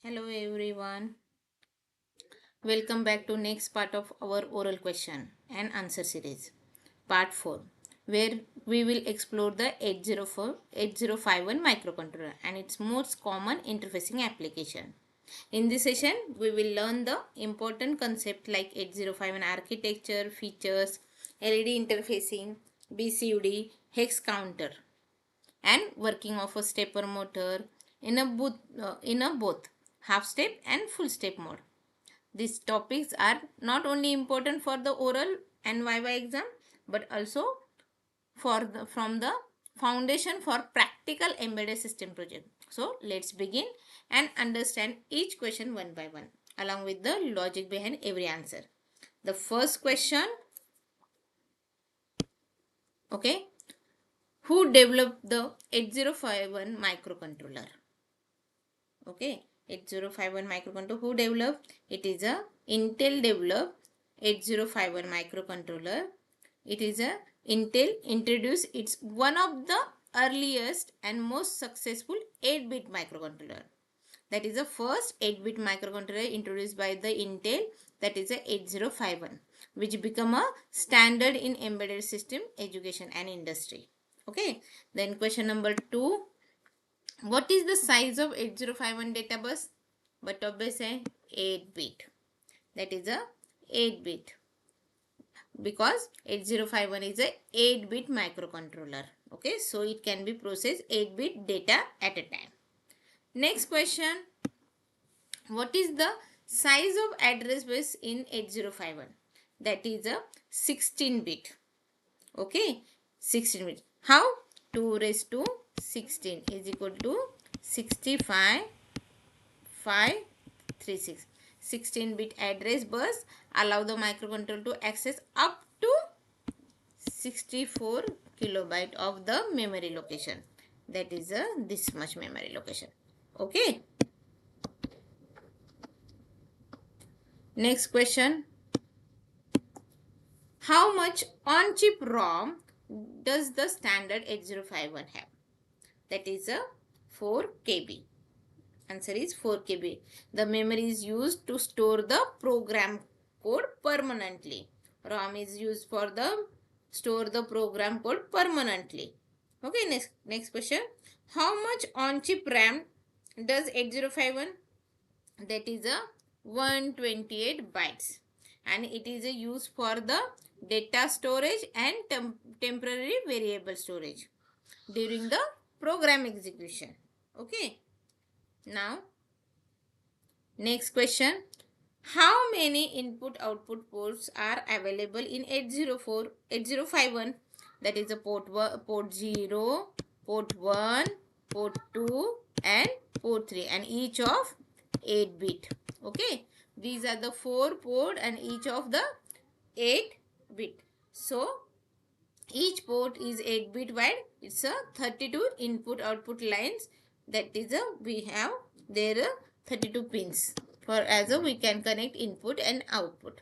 Hello everyone. Welcome back to next part of our oral question and answer series. Part 4 where we will explore the 8051 microcontroller and its most common interfacing application. In this session we will learn the important concept like 8051 architecture, features, LED interfacing, BCD HEX counter and working of a stepper motor in a both half step and full step mode. These topics are not only important for the oral and Viva exam but also from the foundation for practical embedded system project. So let's begin and understand each question one by one along with the logic behind every answer. The first question, okay, who developed the 8051 microcontroller? Okay, 8051 microcontroller, who developed? It is a Intel developed 8051 microcontroller. It is a Intel introduced, it's one of the earliest and most successful 8-bit microcontroller. That is the first 8-bit microcontroller introduced by the Intel, that is a 8051, which become a standard in embedded system education and industry. Okay, then question number 2, what is the size of 8051 data bus? But obviously 8 bit. That is a 8 bit because 8051 is a 8 bit microcontroller. Okay, so it can be processed 8 bit data at a time. Next question, what is the size of address bus in 8051? That is a 16 bit. Okay, 16 bit. How? 2 raised to 16 is equal to 65 536. 16-bit address bus allow the microcontroller to access up to 64 kilobyte of the memory location. That is this much memory location. Okay. Next question. How much on-chip ROM does the standard 8051 have? That is a 4 KB. Answer is 4 KB. The memory is used to store the program code permanently. ROM is used for the store the program code permanently. Okay, next question. How much on-chip RAM does 8051? That is a 128 bytes, and it is a use for the data storage and temporary variable storage during the program execution. Okay. Now, next question. How many input output ports are available in 8051? That is a port 0, port 1, port 2 and port 3, and each of 8 bit. Okay. These are the 4 port and each of the 8 bit. So, each port is 8 bit wide. It's a 32 input output lines. That is we have there 32 pins for as we can connect input and output.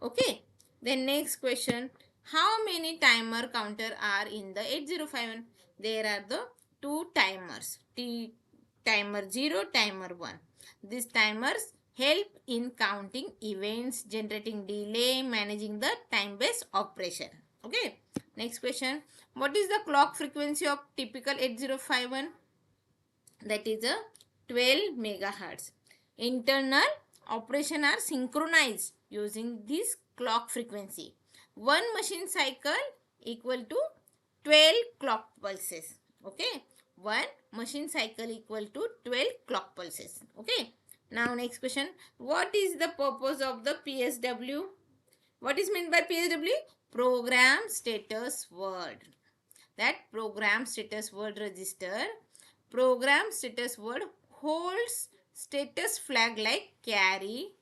Okay. Then next question. How many timer counter are in the 8051? There are the 2 timers. Timer 0, timer 1. These timers help in counting events, generating delay, managing the time-based operation. Okay. Next question. What is the clock frequency of typical 8051? That is a 12 megahertz. Internal operation are synchronized using this clock frequency. One machine cycle equal to 12 clock pulses. Okay. One machine cycle equal to 12 clock pulses. Okay. Now next question. What is the purpose of the PSW? What is meant by PSW? Program status word. That program status word register. Program status word holds status flag like carry,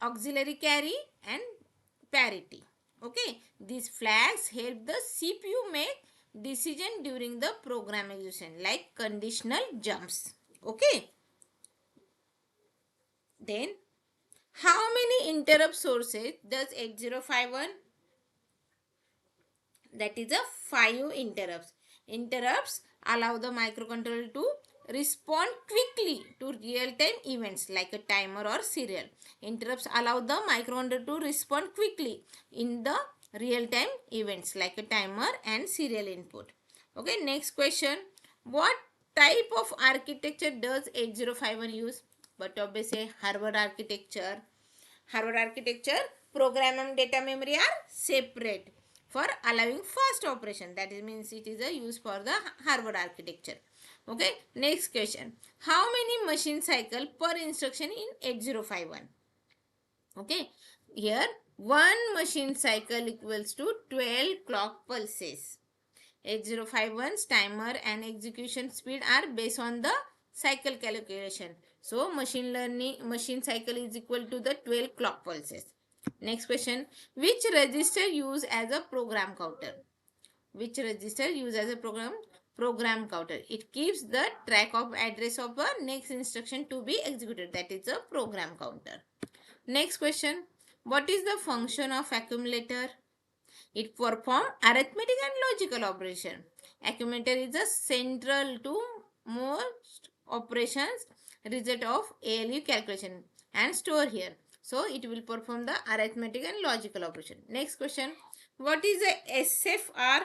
auxiliary carry and parity. Okay. These flags help the CPU make decision during the program execution like conditional jumps. Okay. Then how many interrupt sources does 8051? That is a 5 interrupts. Interrupts allow the microcontroller to respond quickly to real-time events like a timer or serial. Interrupts allow the microcontroller to respond quickly in the real-time events like a timer and serial input. Okay, next question. What type of architecture does 8051 use? But obviously Harvard architecture. Harvard architecture, program and data memory are separate for allowing fast operation. That means it is a use for the Harvard architecture. Okay, next question. How many machine cycle per instruction in 8051? Okay, here one machine cycle equals to 12 clock pulses. 8051's timer and execution speed are based on the cycle calculation. So machine cycle is equal to the 12 clock pulses. Next question. Which register use as a program counter? Which register use as a program counter? It keeps the track of address of a next instruction to be executed. That is a program counter. Next question. What is the function of accumulator? It performs arithmetic and logical operation. Accumulator is a central to most operations result of ALU calculation and store here. So it will perform the arithmetic and logical operation. Next question. What is a SFR?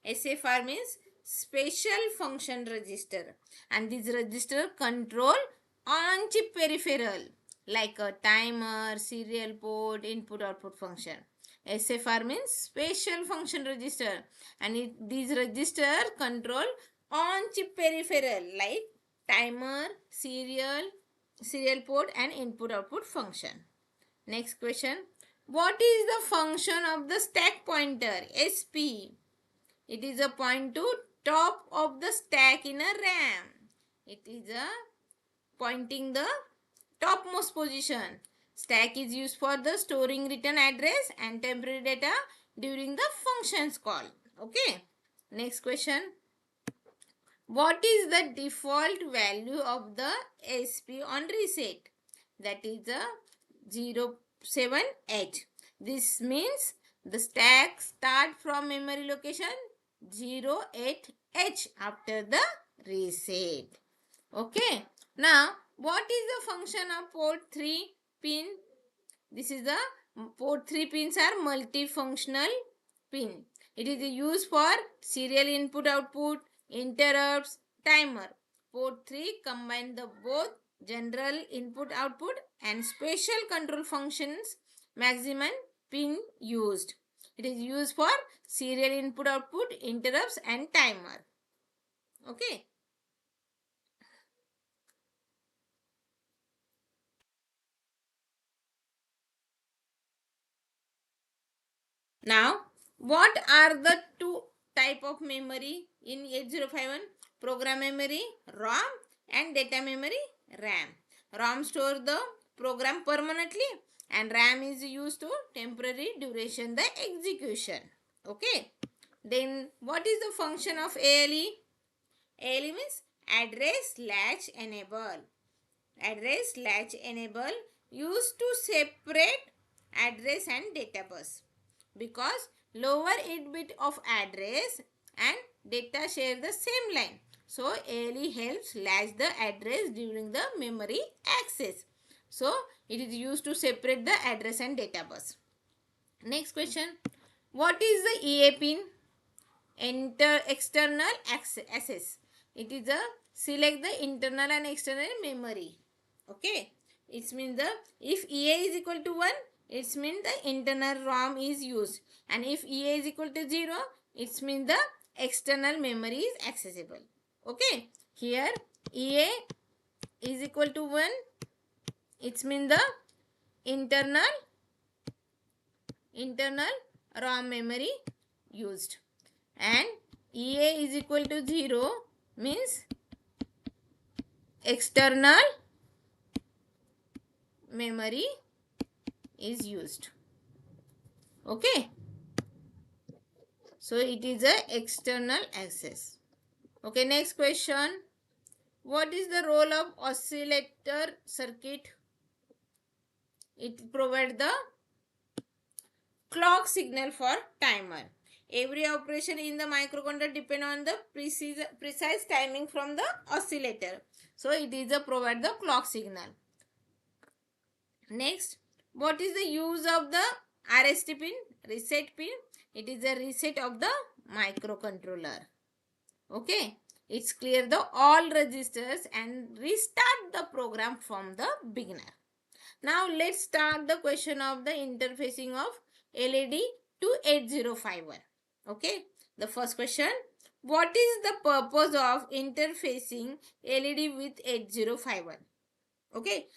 SFR means special function register, and this register control on-chip peripheral like a timer, serial port, input output function. SFR means special function register, and these register control on-chip peripheral like timer, serial port and input output function. Next question. What is the function of the stack pointer? SP. It is a point to top of the stack in a RAM. It is a pointing the topmost position. Stack is used for the storing return address and temporary data during the functions call. Okay. Next question. What is the default value of the SP on reset? That is a 07H. This means the stack start from memory location 08H after the reset. Okay. Now, what is the function of port 3 pin? This is the port 3 pins are multifunctional pin. It is used for serial input output, interrupts, timer. Port 3 combine the both general input output and special control functions maximum pin used. It is used for serial input output, interrupts and timer. Okay. Now, what are the two type of memory in 8051? Program memory, ROM and data memory, RAM. ROM store the program permanently and RAM is used to temporary duration the execution. Okay. Then what is the function of ALE? ALE means address latch enable. Address latch enable used to separate address and data bus, because lower 8 bit of address and data share the same line. So ALE helps latch the address during the memory access. So it is used to separate the address and data bus. Next question. What is the EA pin? External access. It is a select the internal and external memory. Okay. It means the if EA is equal to 1, it means the internal ROM is used, and if EA is equal to 0, it means the external memory is accessible. Okay. Here EA is equal to 1, it means the internal ROM memory used, and EA is equal to 0 means external memory is used. Okay. So it is a external access. Okay, next question. What is the role of oscillator circuit? It provides the clock signal for timer. Every operation in the microcontroller depend on the precise timing from the oscillator. So it is a provide the clock signal. Next, what is the use of the RST pin? Reset pin. It is a reset of the microcontroller. Okay. It's clear the all registers and restart the program from the beginner. Now let's start the question of the interfacing of LED to 8051. Okay. The first question. What is the purpose of interfacing LED with 8051? Okay.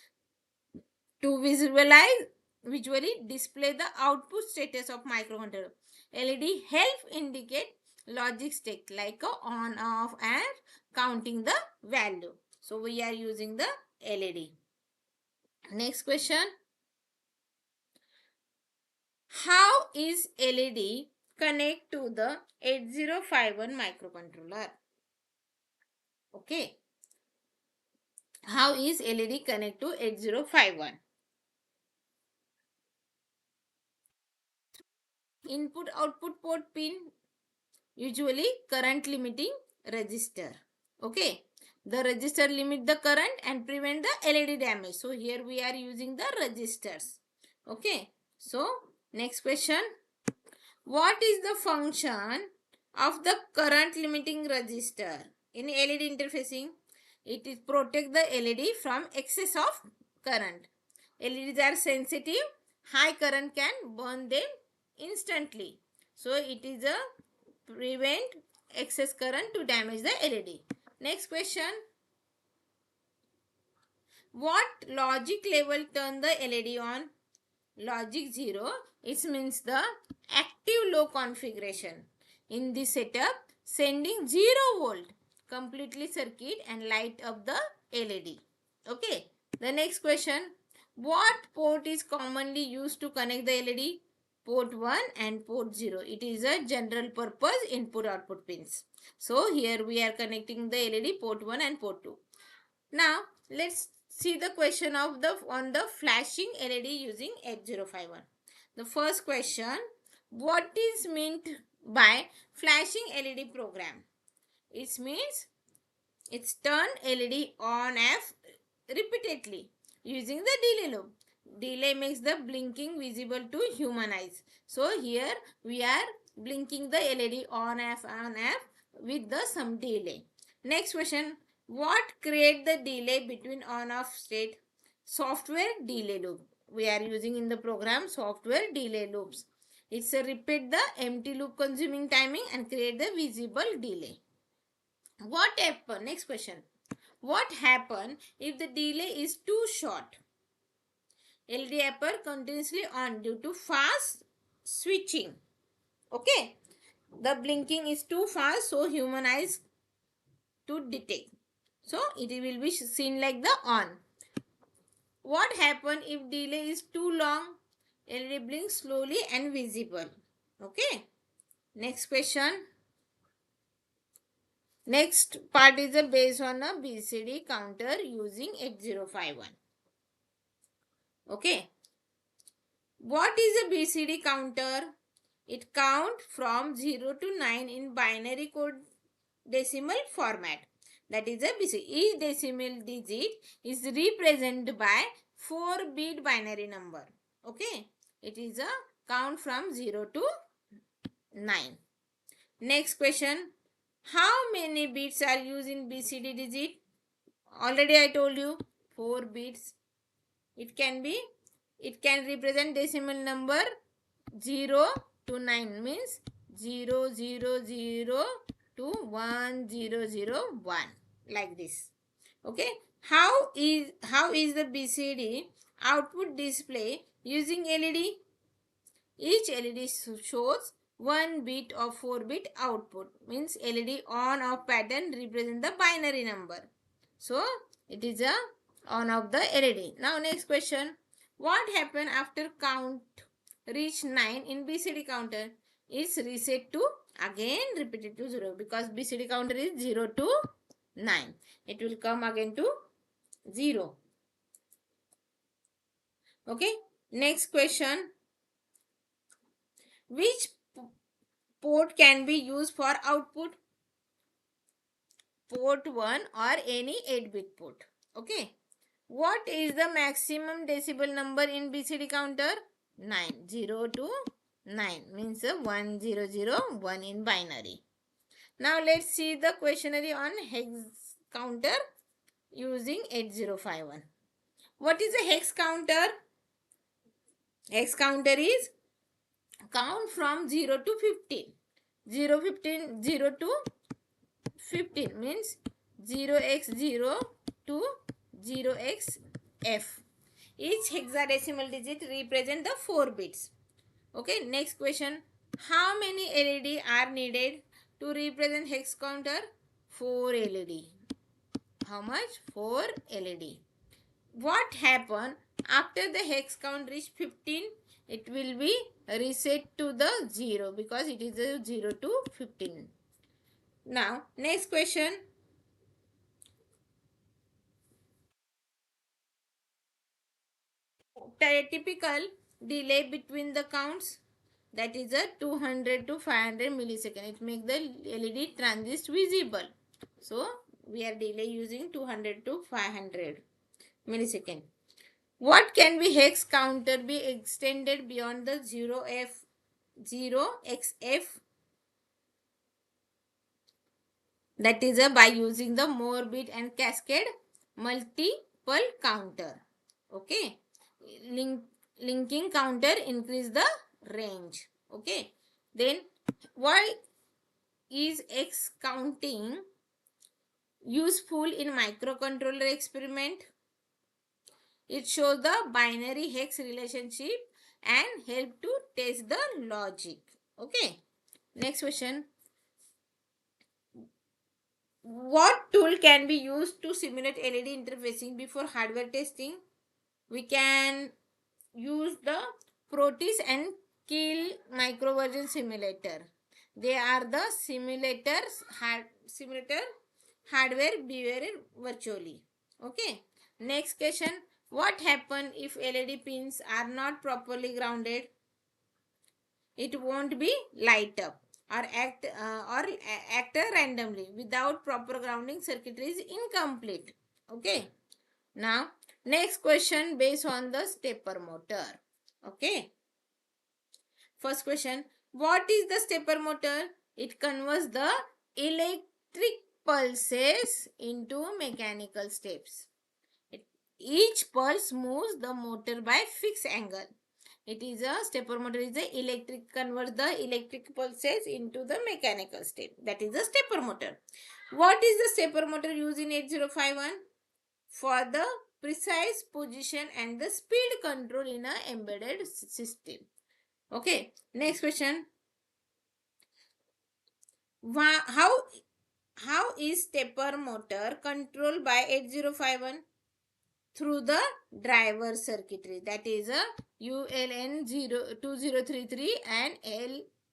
To visually display the output status of microcontroller. LED help indicate logic state like a on, off and counting the value. So we are using the LED. Next question. How is LED connect to the 8051 microcontroller? Okay. How is LED connect to 8051? Input output port pin, usually current limiting register. Okay. The register limit the current and prevent the LED damage. So here we are using the registers. Okay. So next question. What is the function of the current limiting register in LED interfacing? It is protect the LED from excess of current. LEDs are sensitive. High current can burn them instantly. So it is a prevent excess current to damage the LED. Next question. What logic level turn the LED on? Logic 0, it means the active low configuration. In this setup, sending 0 volt completely circuit and light up the LED. Okay. The next question. What port is commonly used to connect the LED? Port 1 and port 0. It is a general purpose input output pins. So here we are connecting the LED port 1 and port 2. Now let's see the question of the on the flashing LED using 8051. The first question, what is meant by flashing LED program? It means it's turn LED on off repeatedly using the delay loop. Delay makes the blinking visible to human eyes. So here we are blinking the LED on off with the some delay. Next question. What create the delay between on off state? Software delay loop. We are using in the program software delay loops. It's a repeat the empty loop consuming timing and create the visible delay. What happen? Next question. What happen if the delay is too short? LED appear continuously on due to fast switching. Okay. The blinking is too fast, so human eyes to detect. So it will be seen like the on. What happen if delay is too long? LED blinks slowly and visible. Okay. Next question. Next part is based on a BCD counter using 8051. Okay. What is a BCD counter? It counts from 0 to 9 in binary code decimal format. That is a BCD. Each decimal digit is represented by 4-bit binary number. Okay. It is a count from 0 to 9. Next question. How many bits are used in BCD digit? Already I told you 4 bits. It can represent decimal number 0 to 9 means 0 0 0 to 1 0 0 1 like this. Okay. How is the BCD output display using LED? Each LED shows 1 bit of 4-bit output means LED on off pattern represent the binary number. So it is a on of the LED. Now next question. What happened after count reach 9 in BCD counter? It's reset to again repeated to 0 because BCD counter is 0 to 9. It will come again to 0. Okay. Next question. Which port can be used for output? Port 1 or any 8-bit port. Okay. What is the maximum decibel number in BCD counter? 9. 0 to 9 means 1 0 0 1 in binary. Now let's see the questionnaire on hex counter using 8051. What is a hex counter? Hex counter is count from 0 to 15. 0 to 15 means 0x0 to 0xf. Each hexadecimal digit represent the 4 bits. Okay, next question. How many LED are needed to represent hex counter? 4 LED. How much? 4 LED. What happen after the hex count reach 15? It will be reset to the 0 because it is a 0 to 15. Now, next question. Typical delay between the counts, that is a 200 to 500 millisecond. It makes the LED transist visible. So, we are delay using 200 to 500 millisecond. What can be hex counter be extended beyond the 0xf? That is by using the more bit and cascade multiple counter. Okay. Linking counter increase the range. Okay. Then why is X counting useful in microcontroller experiment? It shows the binary hex relationship and help to test the logic. Okay. Next question. What tool can be used to simulate LED interfacing before hardware testing? We can use the Proteus and Kill microversion simulator. They are the simulator hardware behavior virtually. Okay. Next question. What happens if LED pins are not properly grounded? It won't be light up or act randomly. Without proper grounding, circuitry is incomplete. Okay. Now, next question based on the stepper motor. Okay. First question. What is the stepper motor? It converts the electric pulses into mechanical steps. Each pulse moves the motor by fixed angle. It is a stepper motor is a electric convert the electric pulses into the mechanical step. That is the stepper motor. What is the stepper motor used in 8051? For the precise position and the speed control in a embedded system. Okay. Next question. How is stepper motor controlled by 8051? Through the driver circuitry, that is a ULN2033 and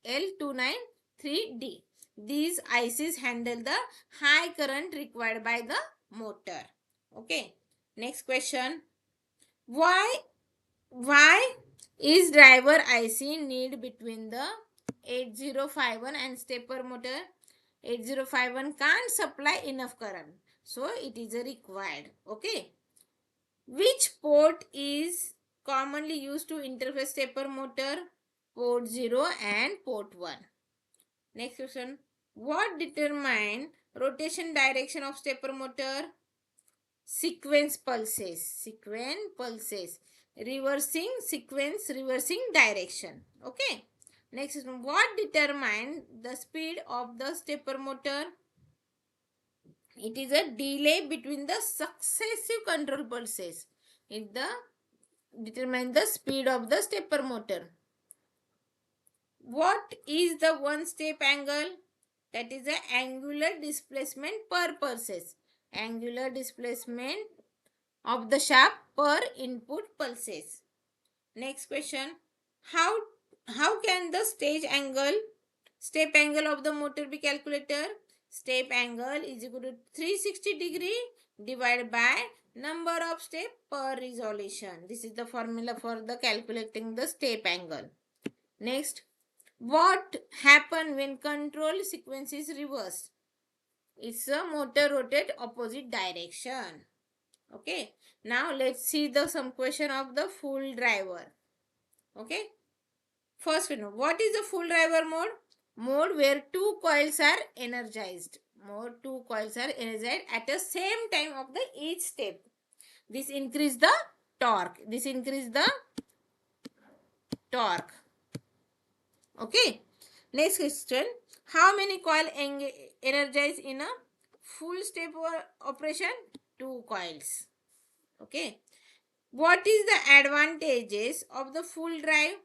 L293D. These ICs handle the high current required by the motor. Okay. Next question. Why is driver IC need between the 8051 and stepper motor? 8051 can't supply enough current, so it is required. Okay. Which port is commonly used to interface stepper motor? Port 0 and port 1. Next question. What determine rotation direction of stepper motor? Sequence pulses. Reversing direction. Okay. Next question. What determine the speed of the stepper motor? It is a delay between the successive control pulses. It determines the speed of the stepper motor. What is the one step angle? That is the angular displacement per pulses. Angular displacement of the shaft per input pulses. Next question. How can the step angle of the motor be calculated? Step angle is equal to 360 degree divided by number of step per resolution. This is the formula for the calculating the step angle. Next, What happen when control sequence is reversed? It's a motor rotate opposite direction. Okay. Now let's see some question of the full driver. Okay. First we know what is the full driver mode? Mode where two coils are energized. Mode two coils are energized at the same time of the each step. This increase the torque. This increase the torque. Okay. Next question. How many coil energized in a full step operation? Two coils. Okay. What is the advantages of the full drive?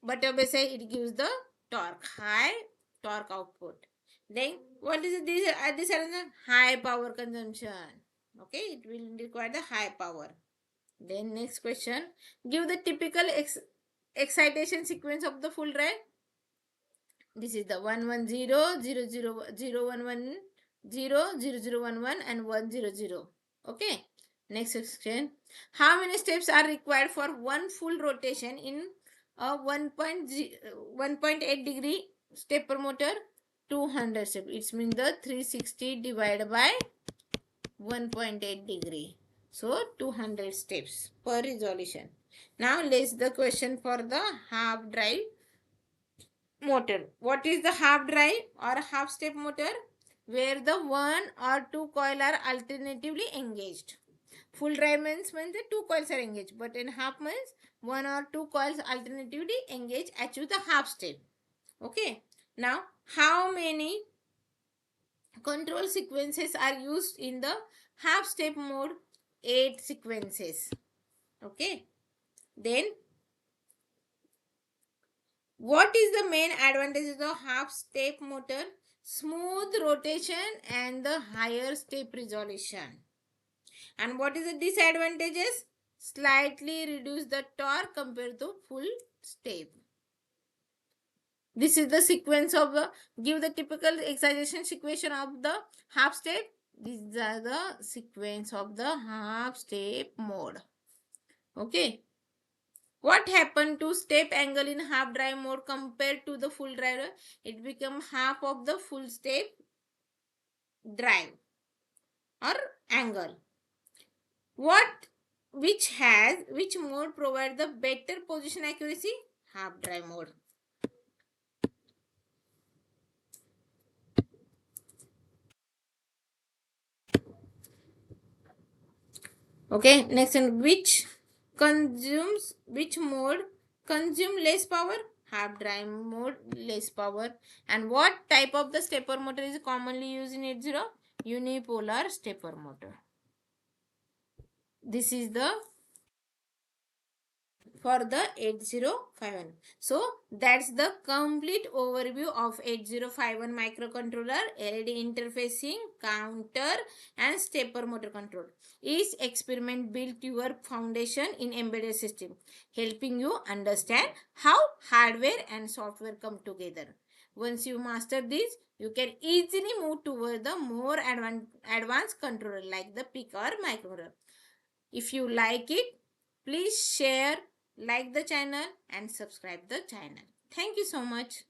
But obviously it gives the torque, high torque output. Then what is this? This is high power consumption. Okay, it will require the high power. Then next question, give the typical excitation sequence of the full drive. This is the 110, 011, 00011 and 100. Okay. Next question. How many steps are required for one full rotation in a 1.8 degree stepper motor? 200 steps. It means the 360 divided by 1.8 degree. So 200 steps per resolution. Now let's the question for the half drive motor. What is the half drive or half step motor? Where the one or two coil are alternatively engaged. Full drive means when the two coils are engaged, but in half means one or two coils alternatively engaged, achieve the half step. Okay. Now, how many control sequences are used in the half step mode? 8 sequences. Okay. Then what is the main advantages of half step motor? Smooth rotation and the higher step resolution. And what is the disadvantages? Slightly reduce the torque compared to full step. This is the sequence of the, give the typical excitation equation of the half step. These are the sequence of the half step mode. Okay. What happened to step angle in half drive mode compared to the full drive? It become half of the full step drive or angle. Which mode provide the better position accuracy? Half drive mode. Okay, next one, which mode consume less power? Half drive mode less power. And what type of the stepper motor is commonly used in 80? Unipolar stepper motor. This is the for the 8051. So that's the complete overview of 8051 microcontroller, LED interfacing, counter and stepper motor control. Each experiment built your foundation in embedded system, helping you understand how hardware and software come together. Once you master this, you can easily move toward the more advanced controller like the PIC or microcontroller. If you like it, please share, like the channel and subscribe the channel. Thank you so much.